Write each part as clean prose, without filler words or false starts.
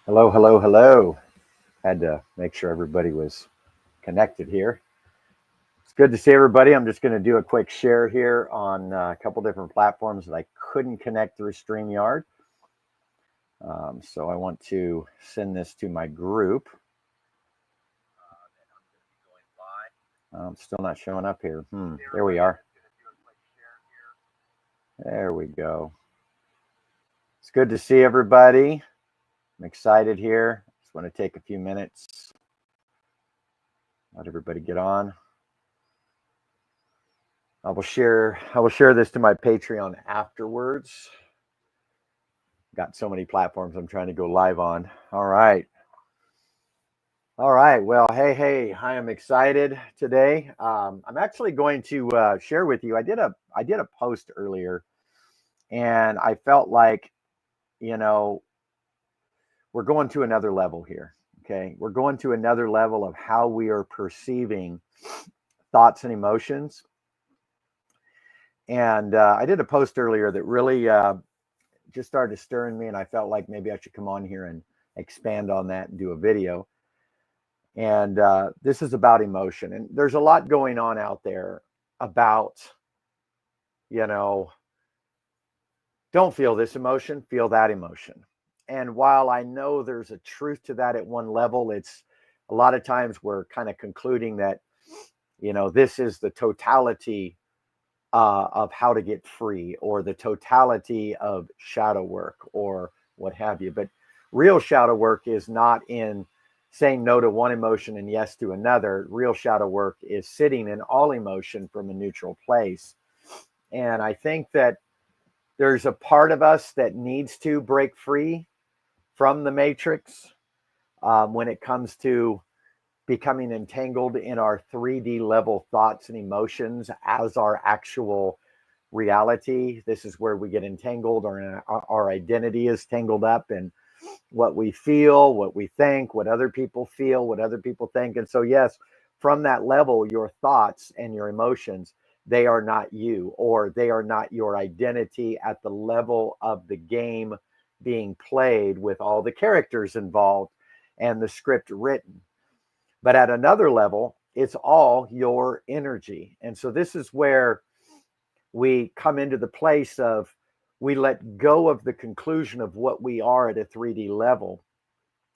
Hello, hello, hello. Had to make sure everybody was connected here. It's good to see everybody. I'm just going to do a quick share here on a couple different platforms that I couldn't connect through StreamYard. So I want to send this to my group. Still not showing up here. There we are. There we go. It's good to see everybody. I'm excited here. Just want to take a few minutes. Let everybody get on. I will share this to my Patreon afterwards. Got so many platforms I'm trying to go live on. All right. Well, hey, I am excited today. I'm actually going to share with you. I did a post earlier, and I felt like, you know, we're going to another level here. Okay, we're going to another level of how we are perceiving thoughts and emotions. And I did a post earlier that really just started stirring me, and I felt like maybe I should come on here and expand on that and do a video. And this is about emotion, and there's a lot going on out there about, you know, don't feel this emotion, feel that emotion. And while I know there's a truth to that at one level, it's a lot of times we're kind of concluding that, this is the totality of how to get free, or the totality of shadow work, or what have you. But real shadow work is not in saying no to one emotion and yes to another. Real shadow work is sitting in all emotion from a neutral place. And I think that there's a part of us that needs to break free from the matrix when it comes to becoming entangled in our 3D level thoughts and emotions as our actual reality. This is where we get entangled, or our identity is tangled up in what we feel, what we think, what other people feel, what other people think. And so, yes, from that level, your thoughts and your emotions, they are not you, or they are not your identity at the level of the game being played with all the characters involved and the script written. But at another level, it's all your energy. And so this is where we come into the place of, we let go of the conclusion of what we are at a 3D level.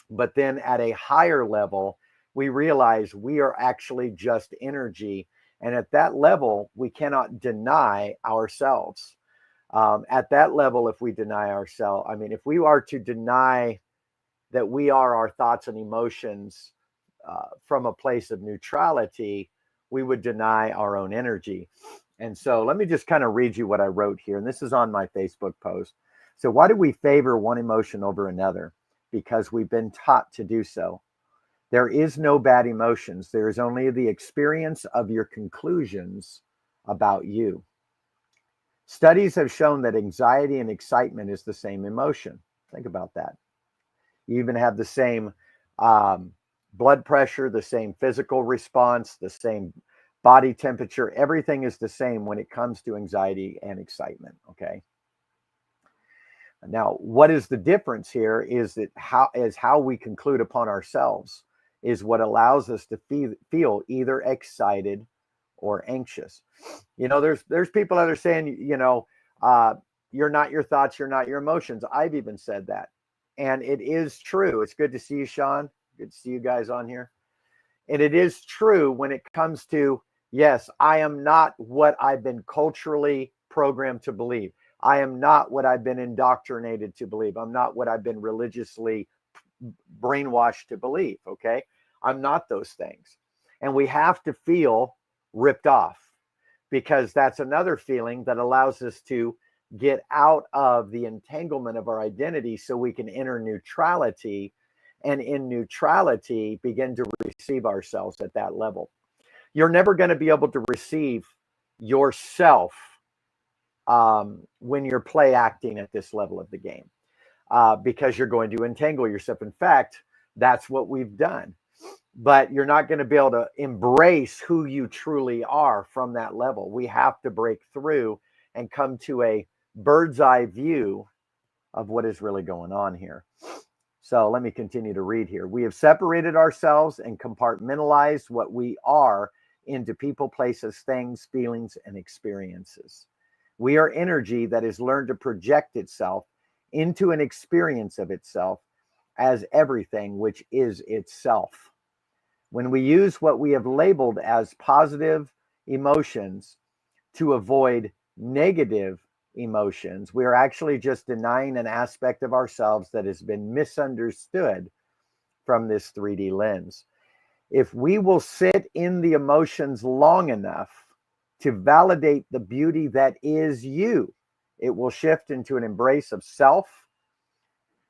But then at a higher level, we realize we are actually just energy. And at that level, we cannot deny ourselves. At that level, if we deny ourselves, I mean, if we are to deny that we are our thoughts and emotions from a place of neutrality, we would deny our own energy. And so let me just kind of read you what I wrote here. And this is on my Facebook post. So, why do we favor one emotion over another? Because we've been taught to do so. There is no bad emotions, there is only the experience of your conclusions about you. Studies have shown that anxiety and excitement is the same emotion. Think about that. You even have the same um, blood pressure, the same physical response, the same body temperature. Everything is the same when it comes to anxiety and excitement. Okay. Now, what is the difference here is that how we conclude upon ourselves is what allows us to feel either excited or anxious. There's people that are saying, you're not your thoughts, you're not your emotions. I've even said that. And it is true. It's good to see you, Sean. Good to see you guys on here. And it is true when it comes to, yes, I am not what I've been culturally programmed to believe. I am not what I've been indoctrinated to believe. I'm not what I've been religiously brainwashed to believe. Okay. I'm not those things. And we have to feel ripped off, because that's another feeling that allows us to get out of the entanglement of our identity so we can enter neutrality, and in neutrality begin to receive ourselves at that level. You're never going to be able to receive yourself when you're play acting at this level of the game, because you're going to entangle yourself. In fact, that's what we've done. But you're not going to be able to embrace who you truly are from that level. We have to break through and come to a bird's eye view of what is really going on here. So let me continue to read here. We have separated ourselves and compartmentalized what we are into people, places, things, feelings, and experiences. We are energy that has learned to project itself into an experience of itself as everything which is itself. When we use what we have labeled as positive emotions to avoid negative emotions, we are actually just denying an aspect of ourselves that has been misunderstood from this 3D lens. If we will sit in the emotions long enough to validate the beauty that is you, it will shift into an embrace of self.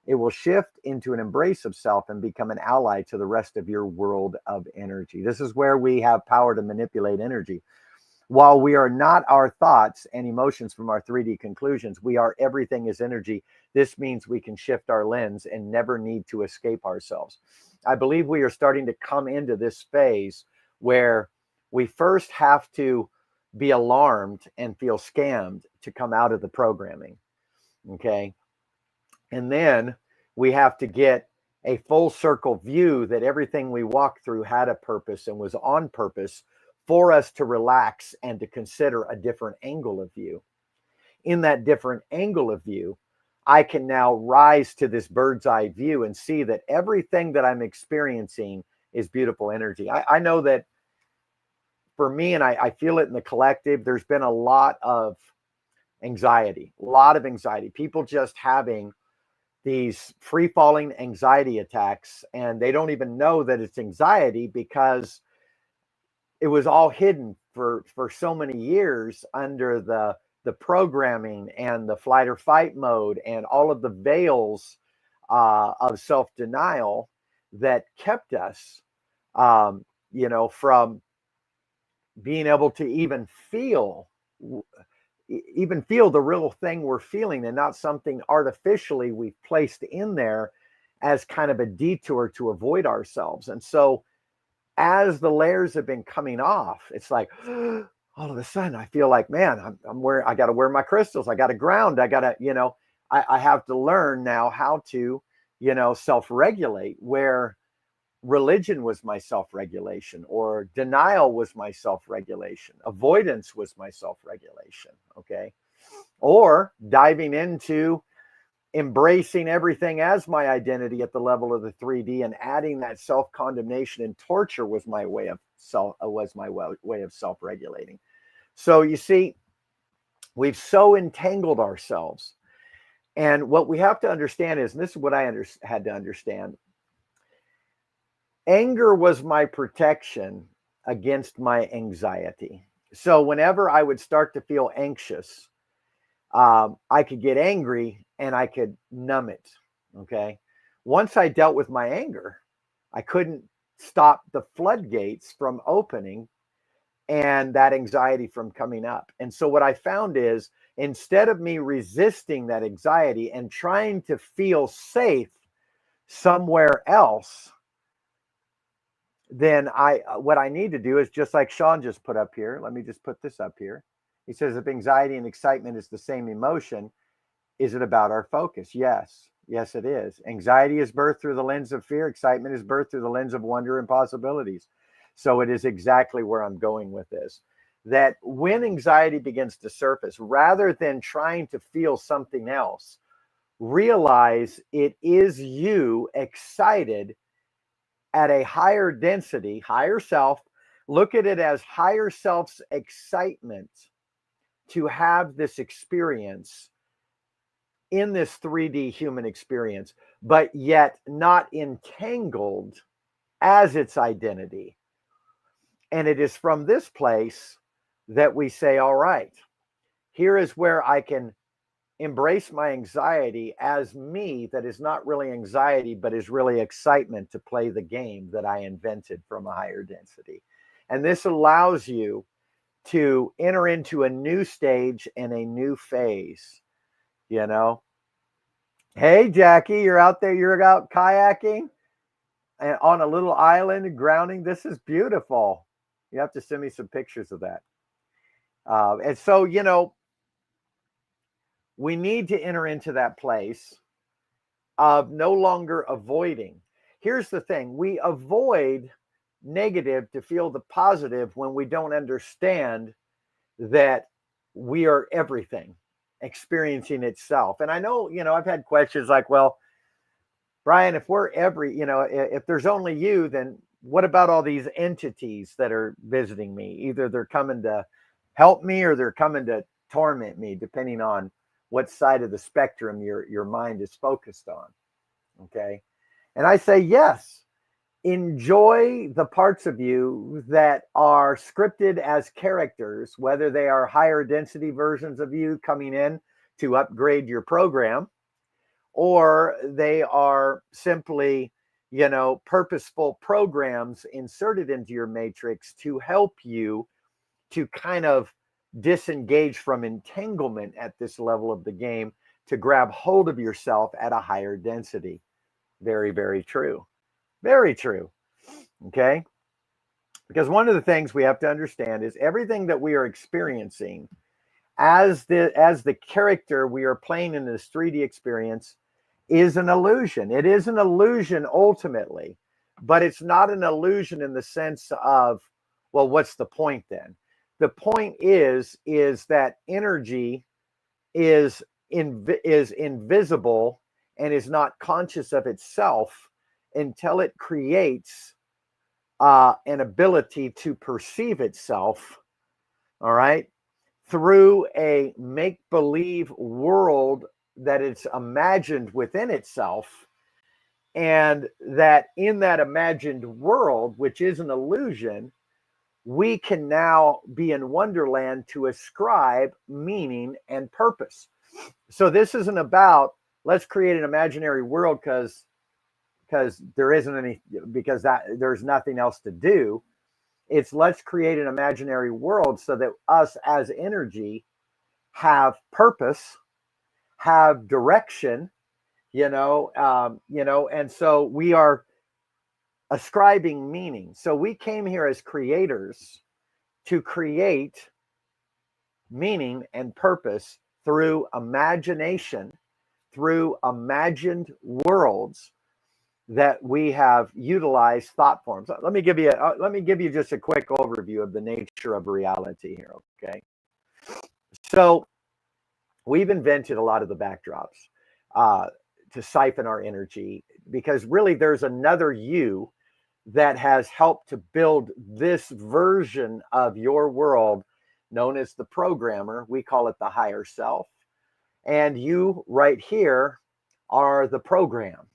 It will shift into an embrace of self and become an ally to the rest of your world of energy. This is where we have power to manipulate energy. While we are not our thoughts and emotions from our 3D conclusions, we are everything is energy. This means we can shift our lens and never need to escape ourselves. I believe we are starting to come into this phase where we first have to be alarmed and feel scammed to come out of the programming. Okay. And then we have to get a full circle view that everything we walked through had a purpose and was on purpose for us to relax and to consider a different angle of view. In that different angle of view, I can now rise to this bird's eye view and see that everything that I'm experiencing is beautiful energy. I know that for me, and I feel it in the collective, there's been a lot of anxiety, people just having these free falling anxiety attacks, and they don't even know that it's anxiety because it was all hidden for so many years under the programming and the flight or fight mode and all of the veils of self-denial that kept us from being able to even feel the real thing we're feeling, and not something artificially we've placed in there as kind of a detour to avoid ourselves. And so as the layers have been coming off, it's like all of a sudden I feel like, man, I got to wear my crystals. I got to ground. I got to, I have to learn now how to, self-regulate, where religion was my self-regulation, or denial was my self-regulation, avoidance was my self-regulation. Okay. Or diving into embracing everything as my identity at the level of the 3D and adding that self-condemnation and torture was my way of self-regulating. So you see, we've so entangled ourselves. And what we have to understand is, and this is what I had to understand, anger was my protection against my anxiety. So whenever I would start to feel anxious, I could get angry and I could numb it. Okay. Once I dealt with my anger, I couldn't stop the floodgates from opening and that anxiety from coming up. And so what I found is, instead of me resisting that anxiety and trying to feel safe somewhere else, then what I need to do is, just like Sean just put up here. Let me just put this up here. He says, if anxiety and excitement is the same emotion, is it about our focus? Yes. Yes, it is. Anxiety is birthed through the lens of fear. Excitement is birthed through the lens of wonder and possibilities. So it is exactly where I'm going with this. That when anxiety begins to surface, rather than trying to feel something else, realize it is you excited at a higher density, higher self. Look at it as higher self's excitement to have this experience in this 3D human experience, but yet not entangled as its identity. And it is from this place that we say, all right, here is where I can embrace my anxiety as me, that is not really anxiety, but is really excitement to play the game that I invented from a higher density. And this allows you to enter into a new stage and a new phase. Hey, Jackie, you're out there, you're out kayaking and on a little island grounding. This is beautiful. You have to send me some pictures of that. And so, we need to enter into that place of no longer avoiding. Here's the thing: we avoid negative to feel the positive when we don't understand that we are everything experiencing itself. And I know, I've had questions like, well, Brian, if we're if there's only you, then what about all these entities that are visiting me? Either they're coming to help me or they're coming to torment me, depending on what side of the spectrum your mind is focused on. Okay. And I say, yes, enjoy the parts of you that are scripted as characters, whether they are higher density versions of you coming in to upgrade your program, or they are simply, purposeful programs inserted into your matrix to help you to kind of disengage from entanglement at this level of the game, to grab hold of yourself at a higher density. Very, very true. Very true. Okay. Because one of the things we have to understand is everything that we are experiencing as the character we are playing in this 3D experience is an illusion. It is an illusion ultimately, but it's not an illusion in the sense of, well, what's the point then? The point is that energy is invisible and is not conscious of itself until it creates an ability to perceive itself, all right, through a make-believe world that it's imagined within itself. And that in that imagined world, which is an illusion, we can now be in Wonderland to ascribe meaning and purpose. So this isn't about, let's create an imaginary world because there isn't any, because there's nothing else to do. It's let's create an imaginary world so that us as energy have purpose, have direction, and so we are ascribing meaning. So we came here as creators to create meaning and purpose through imagination, through imagined worlds that we have utilized thought forms. Let me give you just a quick overview of the nature of reality here. Okay. So we've invented a lot of the backdrops to siphon our energy, because really there's another you that has helped to build this version of your world known as the programmer. We call it the higher self. And you right here are the program.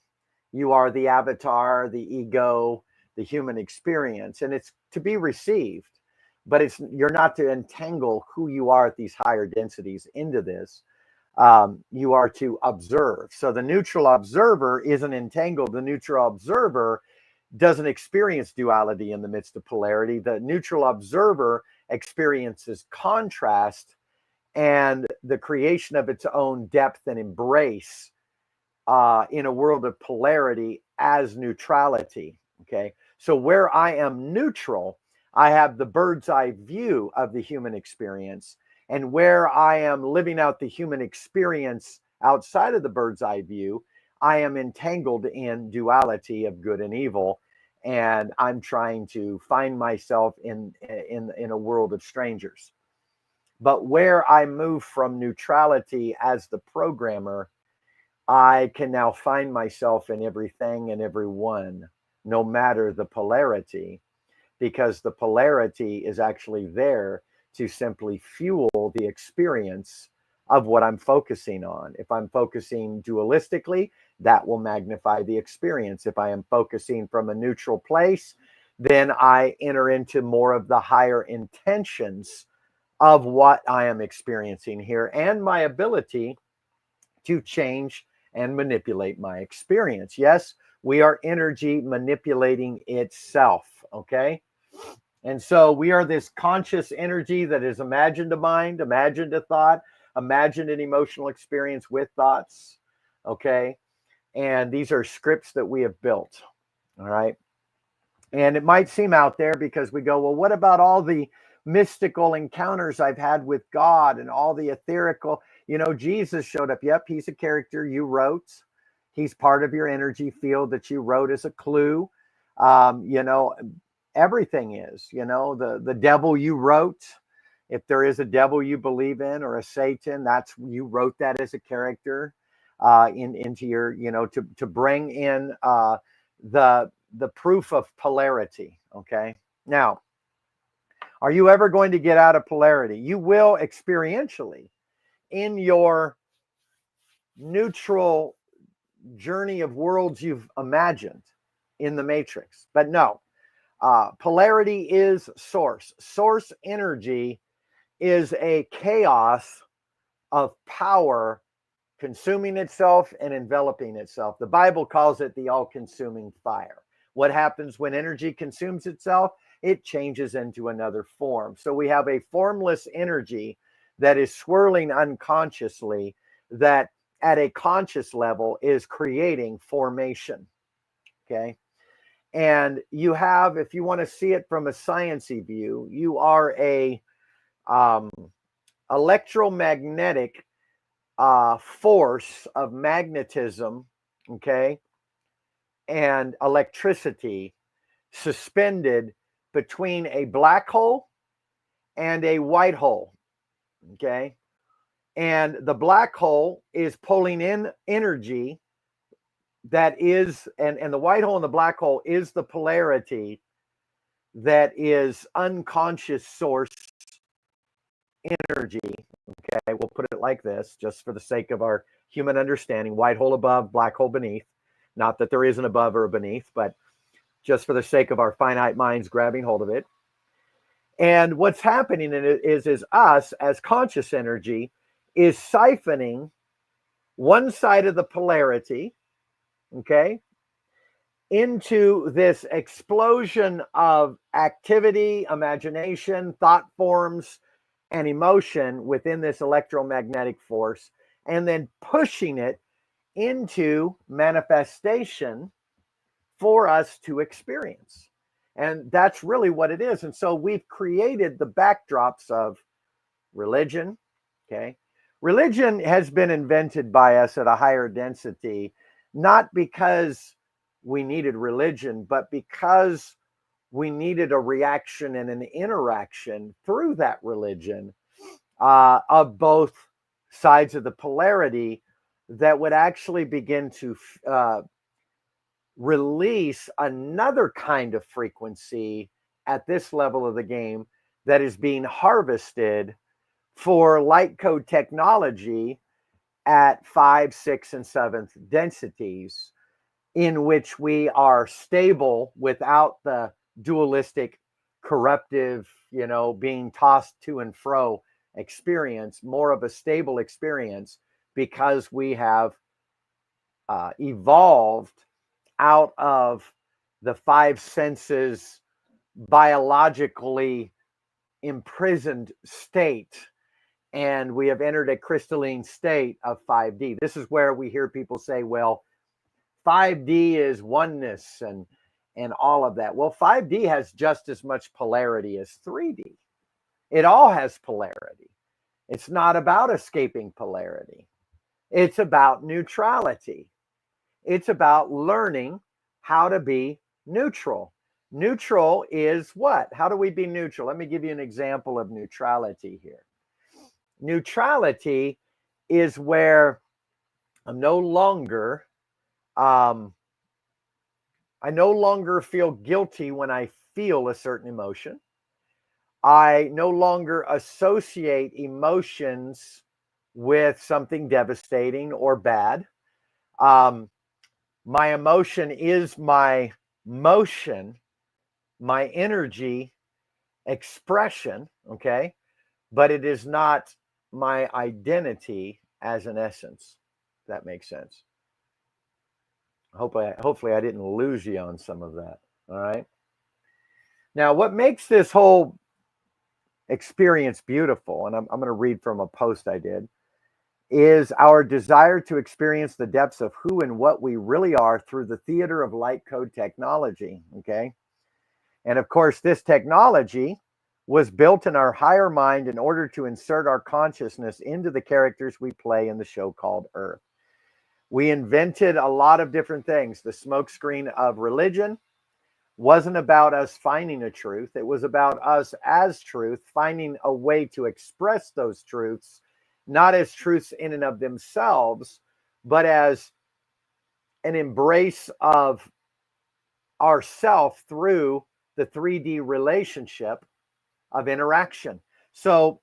You are the avatar, the ego, the human experience, and it's to be received, but you're not to entangle who you are at these higher densities into this. You are to observe. So the neutral observer isn't entangled. The neutral observer doesn't experience duality in the midst of polarity. The neutral observer experiences contrast and the creation of its own depth and embrace in a world of polarity as neutrality. Okay. So where I am neutral, I have the bird's eye view of the human experience. And where I am living out the human experience outside of the bird's eye view, I am entangled in duality of good and evil. And I'm trying to find myself in a world of strangers. But where I move from neutrality as the programmer, I can now find myself in everything and everyone, no matter the polarity, because the polarity is actually there to simply fuel the experience of what I'm focusing on. If I'm focusing dualistically, that will magnify the experience. If I am focusing from a neutral place, then I enter into more of the higher intentions of what I am experiencing here and my ability to change and manipulate my experience. Yes, we are energy manipulating itself. Okay. And so we are this conscious energy that is imagined a mind, imagined a thought, imagined an emotional experience with thoughts. Okay. And these are scripts that we have built. All right. And it might seem out there because we go, well, what about all the mystical encounters I've had with God and all the etherical, Jesus showed up. Yep, he's a character you wrote. He's part of your energy field that you wrote as a clue. You know, everything is, you know, the devil you wrote. If there is a devil you believe in or a Satan, that's you wrote that as a character into your, you know, to bring in the proof of polarity. Okay. Now, are you ever going to get out of polarity? You will experientially in your neutral journey of worlds you've imagined in the matrix. But no, polarity is source. Source energy is a chaos of power consuming itself and enveloping itself. The Bible calls it the all-consuming fire. What happens when energy consumes itself? It changes into another form. So we have a formless energy that is swirling unconsciously that at a conscious level is creating formation. Okay. And you have, if you want to see it from a sciencey view, you are a electromagnetic force of magnetism, okay, and electricity suspended between a black hole and a white hole, okay? And the black hole is pulling in energy that is, and the white hole and the black hole is the polarity that is unconscious source energy. Okay, we'll put it like this, just for the sake of our human understanding: white hole above, black hole beneath. Not that there is an above or a beneath, but just for the sake of our finite minds grabbing hold of it. And what's happening in it is us as conscious energy is siphoning one side of the polarity, okay, into this explosion of activity, imagination, thought forms, and emotion within this electromagnetic force, and then pushing it into manifestation for us to experience. And that's really what it is. And so we've created the backdrops of religion. Okay. Religion has been invented by us at a higher density, not because we needed religion, but because we needed a reaction and an interaction through that religion of both sides of the polarity that would actually begin to release another kind of frequency at this level of the game that is being harvested for light code technology at 5, 6, and 7th densities, in which we are stable without the dualistic, corruptive, you know, being tossed to and fro experience, more of a stable experience, because we have evolved out of the 5 senses biologically imprisoned state, and we have entered a crystalline state of 5D. This is where we hear people say, well, 5D is oneness and all of that. Well, 5D has just as much polarity as 3D. It all has polarity. It's not about escaping polarity. It's about neutrality. It's about learning how to be neutral. Neutral is what? How do we be neutral? Let me give you an example of neutrality here. Neutrality is where I'm no longer, I no longer feel guilty when I feel a certain emotion. I no longer associate emotions with something devastating or bad. My emotion is my motion, my energy expression, okay? But it is not my identity as an essence. If that makes sense. Hopefully I didn't lose you on some of that. All right. Now, what makes this whole experience beautiful, and I'm going to read from a post I did, is our desire to experience the depths of who and what we really are through the theater of light code technology. Okay. And of course, this technology was built in our higher mind in order to insert our consciousness into the characters we play in the show called Earth. We invented a lot of different things. The smokescreen of religion wasn't about us finding a truth. It was about us as truth, finding a way to express those truths, not as truths in and of themselves, but as an embrace of ourself through the 3D relationship of interaction. So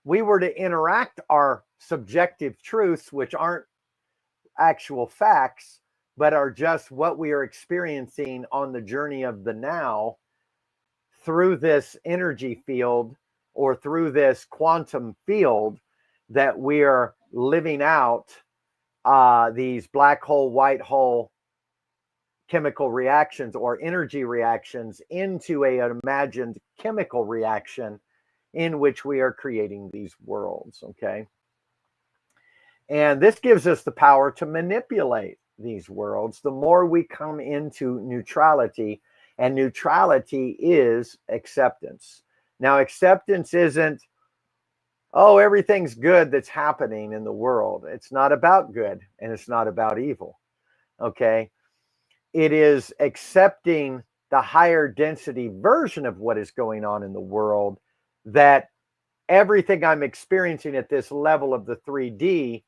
we were to interact our subjective truths, which aren't actual facts, but are just what we are experiencing on the journey of the now through this energy field or through this quantum field that we are living out these black hole, white hole chemical reactions or energy reactions into an imagined chemical reaction in which we are creating these worlds, okay? And this gives us the power to manipulate these worlds the more we come into neutrality, and neutrality is acceptance. Now, acceptance isn't, oh, everything's good that's happening in the world. It's not about good and it's not about evil, okay? It is accepting the higher density version of what is going on in the world, that everything I'm experiencing at this level of the 3D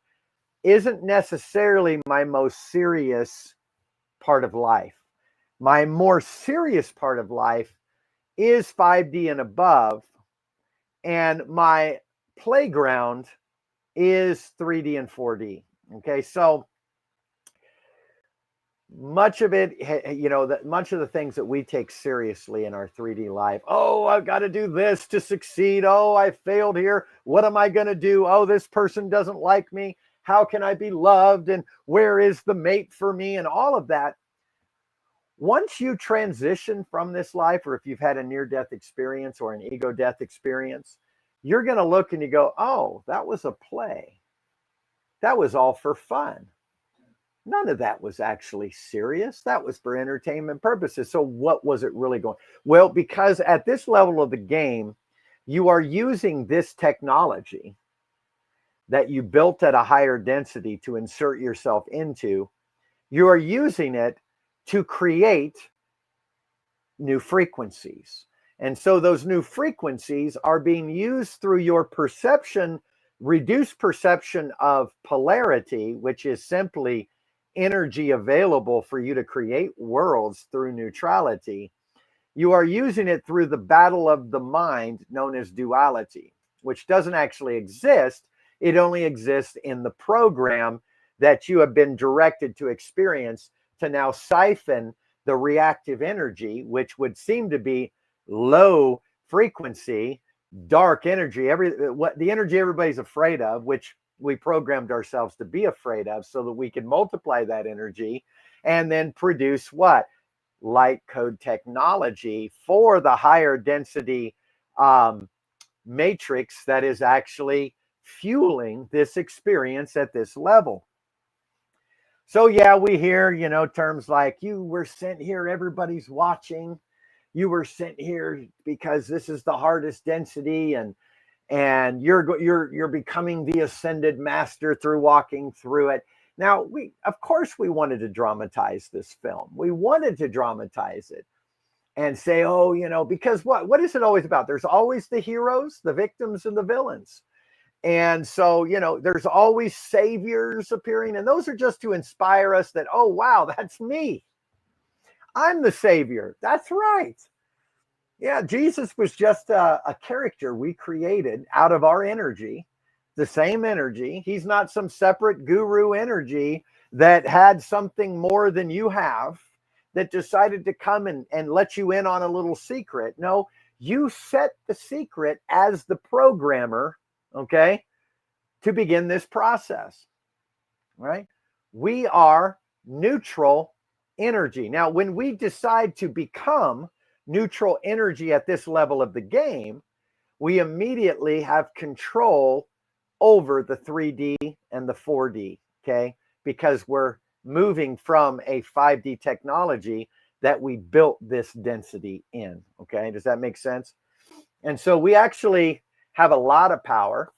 isn't necessarily my most serious part of life. My more serious part of life is 5D and above, and my playground is 3D and 4D. Okay, so much of it, much of the things that we take seriously in our 3D life. Oh, I've got to do this to succeed. Oh, I failed here. What am I going to do? Oh, this person doesn't like me. How can I be loved? And where is the mate for me? And all of that. Once you transition from this life, or if you've had a near-death experience or an ego death experience, you're going to look and you go, oh, that was a play. That was all for fun. None of that was actually serious. That was for entertainment purposes. So what was it really going? Well, because at this level of the game, you are using this technology that you built at a higher density to insert yourself into. You are using it to create new frequencies. And so those new frequencies are being used through your perception, reduced perception of polarity, which is simply energy available for you to create worlds through neutrality. You are using it through the battle of the mind known as duality, which doesn't actually exist. It only exists in the program that you have been directed to experience, to now siphon the reactive energy, which would seem to be low frequency, dark energy, the energy everybody's afraid of, which we programmed ourselves to be afraid of, so that we can multiply that energy and then produce what? Light code technology for the higher density matrix that is actually fueling this experience at this level. So yeah, we hear, terms like, you were sent here, everybody's watching. You were sent here because this is the hardest density, and you're becoming the ascended master through walking through it. Now, of course we wanted to dramatize this film. We wanted to dramatize it and say, oh, because what is it always about? There's always the heroes, the victims, and the villains. And so, there's always saviors appearing, and those are just to inspire us that, oh, wow, that's me. I'm the savior. That's right. Yeah, Jesus was just a character we created out of our energy, the same energy. He's not some separate guru energy that had something more than you have, that decided to come and let you in on a little secret. No, you set the secret as the programmer, okay, to begin this process, right? We are neutral energy. Now, when we decide to become neutral energy at this level of the game, we immediately have control over the 3D and the 4D, okay? Because we're moving from a 5D technology that we built this density in, okay? Does that make sense? And so we actually have a lot of power,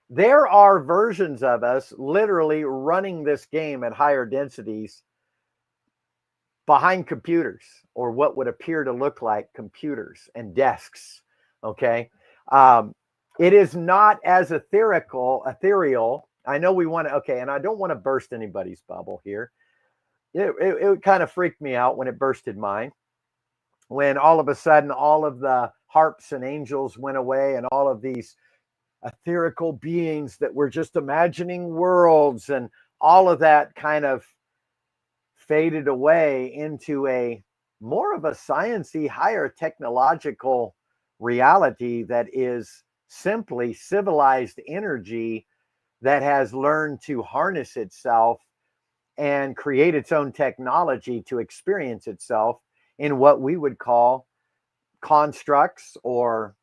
There are versions of us literally running this game at higher densities behind computers, or what would appear to look like computers and desks. Okay. Um, it is not as ethereal. I know we want to, okay, and I don't want to burst anybody's bubble here. It kind of freaked me out when it bursted mine, when all of a sudden all of the harps and angels went away and all of these etherical beings that were just imagining worlds and all of that kind of faded away into a more of a sciencey, higher technological reality that is simply civilized energy that has learned to harness itself and create its own technology to experience itself in what we would call constructs or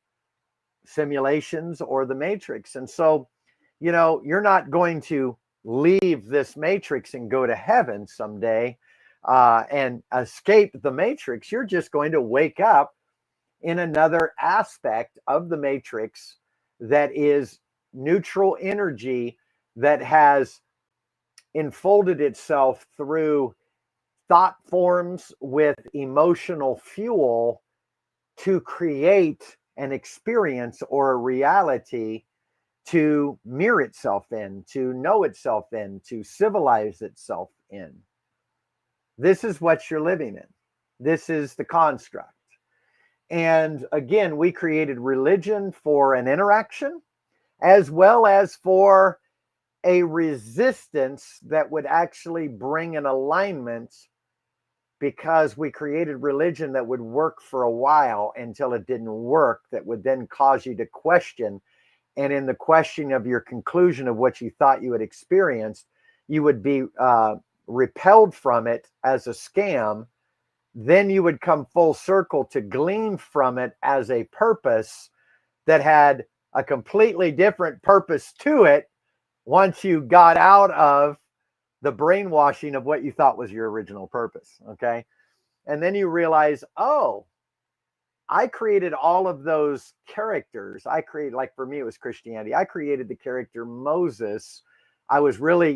simulations or the matrix. And so, you're not going to leave this matrix and go to heaven someday and escape the matrix. You're just going to wake up in another aspect of the matrix that is neutral energy that has enfolded itself through thought forms with emotional fuel to create an experience or a reality to mirror itself in, to know itself in, to civilize itself in. This is what you're living in. This is the construct. And again, we created religion for an interaction as well as for a resistance that would actually bring an alignment, because we created religion that would work for a while until it didn't work, that would then cause you to question. And in the question of your conclusion of what you thought you had experienced, you would be repelled from it as a scam. Then you would come full circle to glean from it as a purpose that had a completely different purpose to it once you got out of the brainwashing of what you thought was your original purpose. Okay. And then you realize, oh, I created all of those characters. I created, like for me, it was Christianity. I created the character Moses. I was really,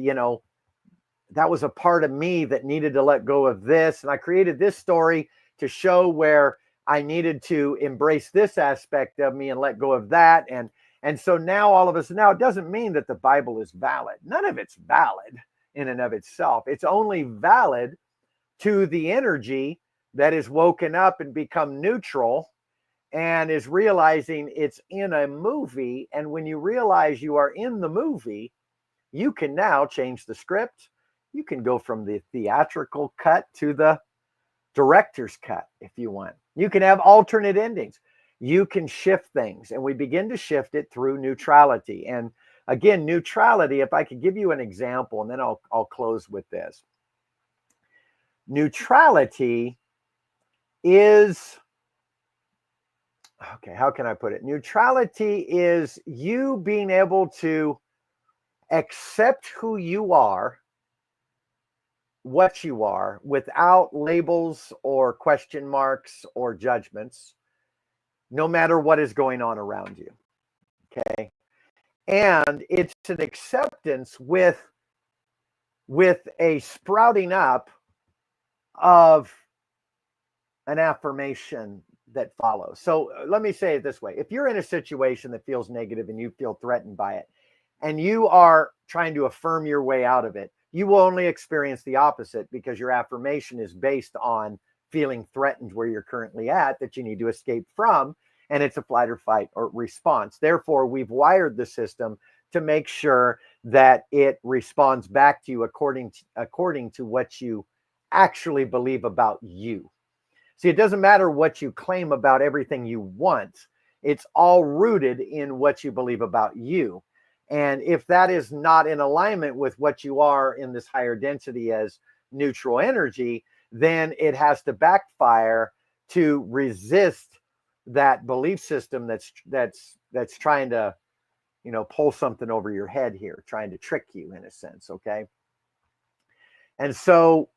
that was a part of me that needed to let go of this. And I created this story to show where I needed to embrace this aspect of me and let go of that. And so now all of us, now it doesn't mean that the Bible is valid. None of it's valid in and of itself. It's only valid to the energy that is woken up and become neutral and is realizing it's in a movie. And when you realize you are in the movie, you can now change the script. You can go from the theatrical cut to the director's cut if you want. You can have alternate endings. You can shift things, and we begin to shift it through neutrality. And again, neutrality, if I could give you an example, and then I'll close with this. Neutrality is, okay, how can I put it? Neutrality is you being able to accept who you are, what you are, without labels or question marks or judgments, no matter what is going on around you. Okay. And it's an acceptance with a sprouting up of an affirmation that follows. So let me say it this way. If you're in a situation that feels negative and you feel threatened by it, and you are trying to affirm your way out of it, you will only experience the opposite, because your affirmation is based on feeling threatened where you're currently at, that you need to escape from. And it's a flight or fight or response. Therefore, we've wired the system to make sure that it responds back to you according to what you actually believe about you. See, it doesn't matter what you claim about everything you want. It's all rooted in what you believe about you. And if that is not in alignment with what you are in this higher density as neutral energy, then it has to backfire to resist that belief system that's trying to, pull something over your head here, trying to trick you in a sense. Okay. And so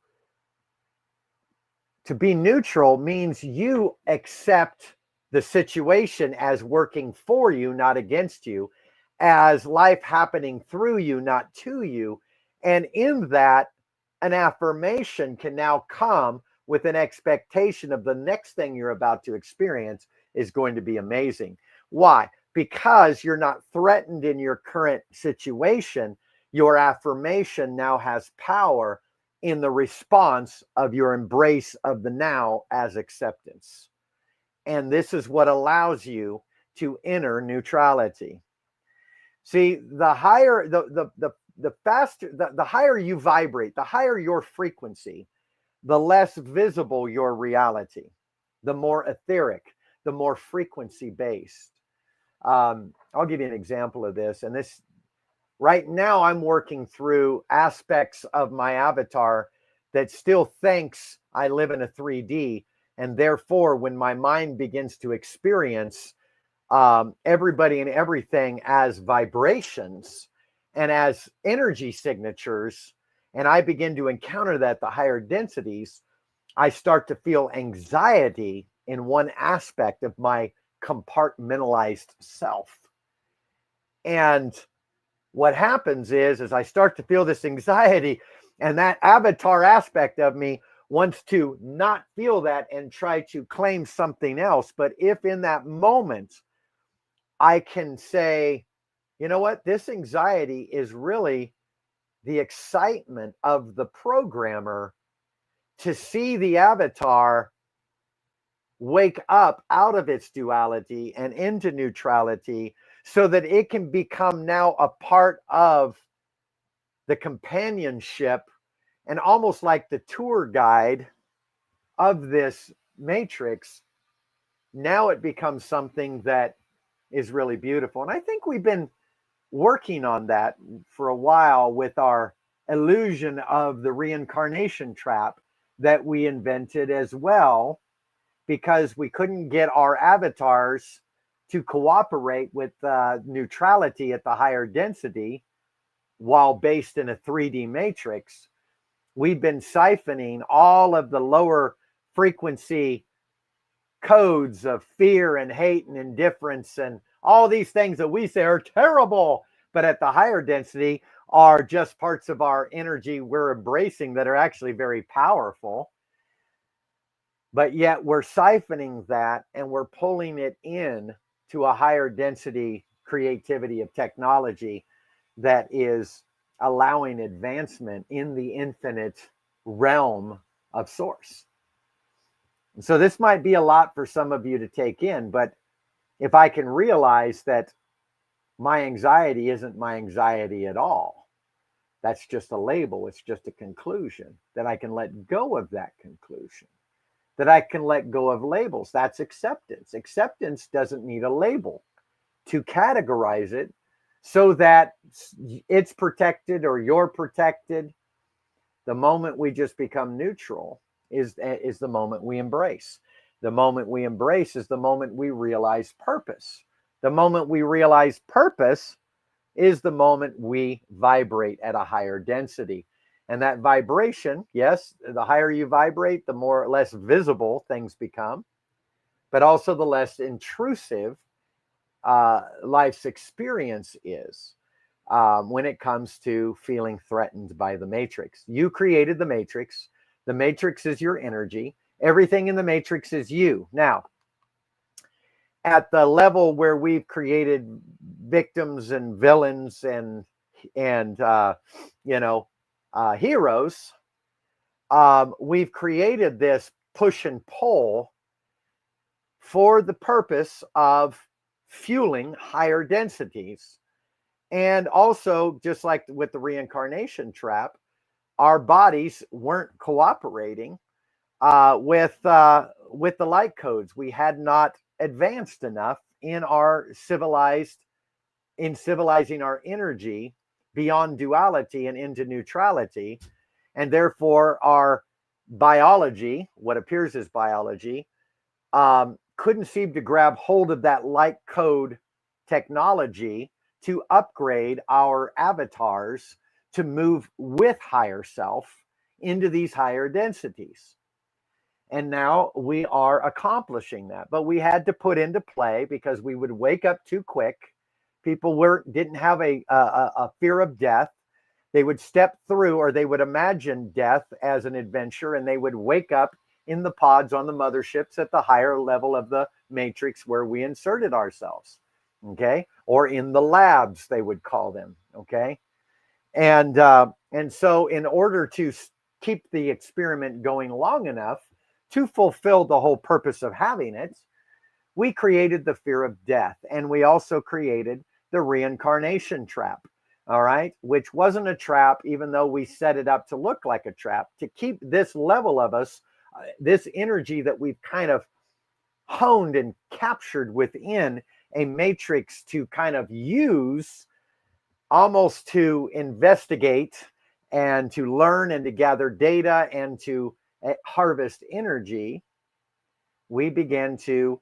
to be neutral means you accept the situation as working for you, not against you. as life happening through you, not to you. And in that, an affirmation can now come with an expectation of the next thing you're about to experience is going to be amazing. Why? Because you're not threatened in your current situation. Your affirmation now has power in the response of your embrace of the now as acceptance. And this is what allows you to enter neutrality. See, the higher the faster the higher you vibrate, the higher your frequency, the less visible your reality, the more etheric, the more frequency based. I'll give you an example of this. And this right now, I'm working through aspects of my avatar that still thinks I live in a 3D. And therefore, when my mind begins to experience everybody and everything as vibrations and as energy signatures, and I begin to encounter that the higher densities, I start to feel anxiety in one aspect of my compartmentalized self. And what happens is I start to feel this anxiety, and that avatar aspect of me wants to not feel that and try to claim something else. But if in that moment I can say, you know what, this anxiety is really the excitement of the programmer to see the avatar wake up out of its duality and into neutrality so that it can become now a part of the companionship and almost like the tour guide of this matrix. Now it becomes something that is really beautiful. And I think we've been working on that for a while with our illusion of the reincarnation trap that we invented as well, because we couldn't get our avatars to cooperate with neutrality at the higher density while based in a 3D matrix. We've been siphoning all of the lower frequency codes of fear and hate and indifference and all these things that we say are terrible, but at the higher density are just parts of our energy we're embracing that are actually very powerful. But yet we're siphoning that and we're pulling it in to a higher density creativity of technology that is allowing advancement in the infinite realm of source. And so this might be a lot for some of you to take in, but if I can realize that my anxiety isn't my anxiety at all, that's just a label, it's just a conclusion, that I can let go of that conclusion, that I can let go of labels. That's acceptance. Acceptance doesn't need a label to categorize it so that it's protected or you're protected. The moment we just become neutral is the moment we embrace. The moment we embrace is the moment we realize purpose. The moment we realize purpose is the moment we vibrate at a higher density. And that vibration, yes, the higher you vibrate, the more less visible things become, but also the less intrusive life's experience is when it comes to feeling threatened by the matrix. You created the matrix. The matrix is your energy. Everything in the matrix is you. Now, at the level where we've created victims and villains and heroes, we've created this push and pull for the purpose of fueling higher densities. And also, just like with the reincarnation trap, our bodies weren't cooperating with the light codes. We had not advanced enough in civilizing our energy beyond duality and into neutrality. And therefore, our biology, what appears as biology, couldn't seem to grab hold of that light code technology to upgrade our avatars to move with higher self into these higher densities. And now we are accomplishing that. But we had to put into play, because we would wake up too quick People didn't have a fear of death. They would step through, or they would imagine death as an adventure, and they would wake up in the pods on the motherships at the higher level of the matrix where we inserted ourselves. Okay. Or in the labs, they would call them. Okay. And so in order to keep the experiment going long enough to fulfill the whole purpose of having it, we created the fear of death. And we also created the reincarnation trap. All right. Which wasn't a trap, even though we set it up to look like a trap, to keep this level of us, this energy that we've kind of honed and captured within a matrix to kind of use, almost to investigate and to learn and to gather data and to harvest energy. We began to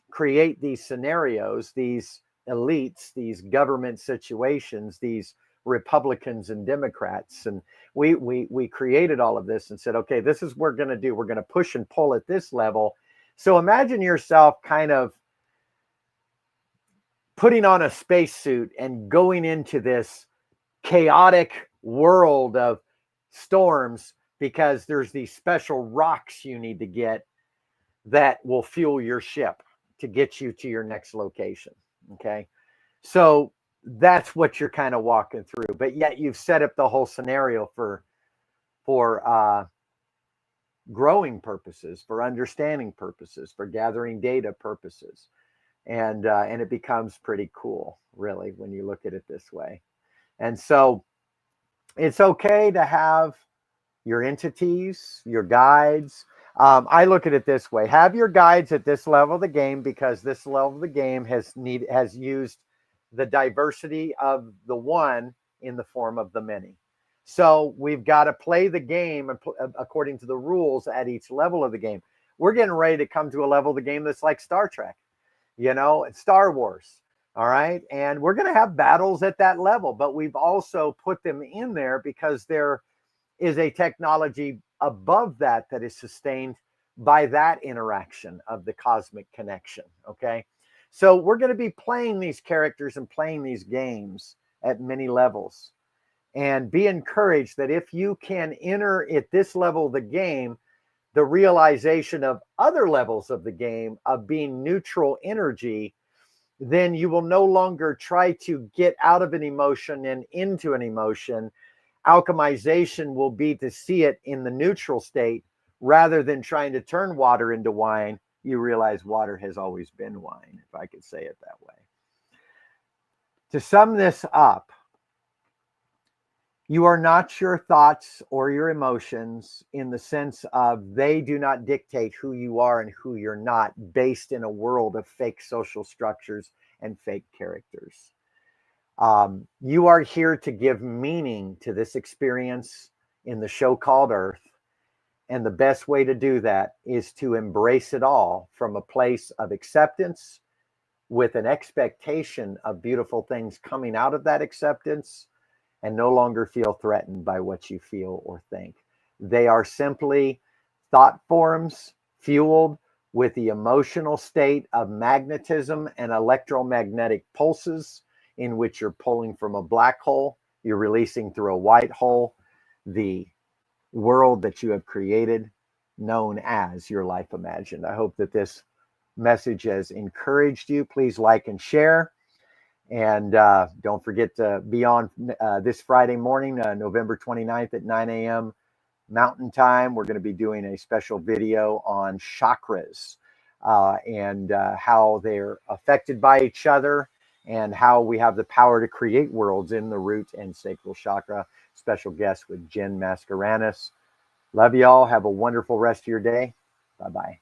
create these scenarios, these elites, these government situations, these Republicans and Democrats. And we created all of this and said, okay, this is what we're going to do. We're going to push and pull at this level. So imagine yourself kind of putting on a spacesuit and going into this chaotic world of storms, because there's these special rocks you need to get that will fuel your ship to get you to your next location. Okay. So that's what you're kind of walking through, but yet you've set up the whole scenario for growing purposes, for understanding purposes, for gathering data purposes. And it becomes pretty cool, really, when you look at it this way. And so it's okay to have your entities, your guides. I look at it this way: have your guides at this level of the game, because this level of the game has used the diversity of the one in the form of the many. So we've got to play the game according to the rules at each level of the game. We're getting ready to come to a level of the game that's like Star Trek, it's Star Wars. All right. And we're going to have battles at that level, but we've also put them in there because there is a technology above that that is sustained by that interaction of the cosmic connection. Okay. So we're going to be playing these characters and playing these games at many levels, and be encouraged that if you can enter at this level of the game, the realization of other levels of the game of being neutral energy, then you will no longer try to get out of an emotion and into an emotion. Alchemization will be to see it in the neutral state rather than trying to turn water into wine. You realize water has always been wine, if I could say it that way. To sum this up, you are not your thoughts or your emotions, in the sense of they do not dictate who you are and who you're not, based in a world of fake social structures and fake characters. You are here to give meaning to this experience in the show called Earth. And the best way to do that is to embrace it all from a place of acceptance, with an expectation of beautiful things coming out of that acceptance, and no longer feel threatened by what you feel or think. They are simply thought forms fueled with the emotional state of magnetism and electromagnetic pulses, in which you're pulling from a black hole, you're releasing through a white hole, the world that you have created, known as your life imagined. I hope that this message has encouraged you. Please like and share. And don't forget to be on this Friday morning, November 29th at 9 a.m. Mountain Time. We're going to be doing a special video on chakras and how they're affected by each other, and how we have the power to create worlds in the root and sacral chakra. Special guest with Jen Mascarenas. Love you all. Have a wonderful rest of your day. Bye-bye.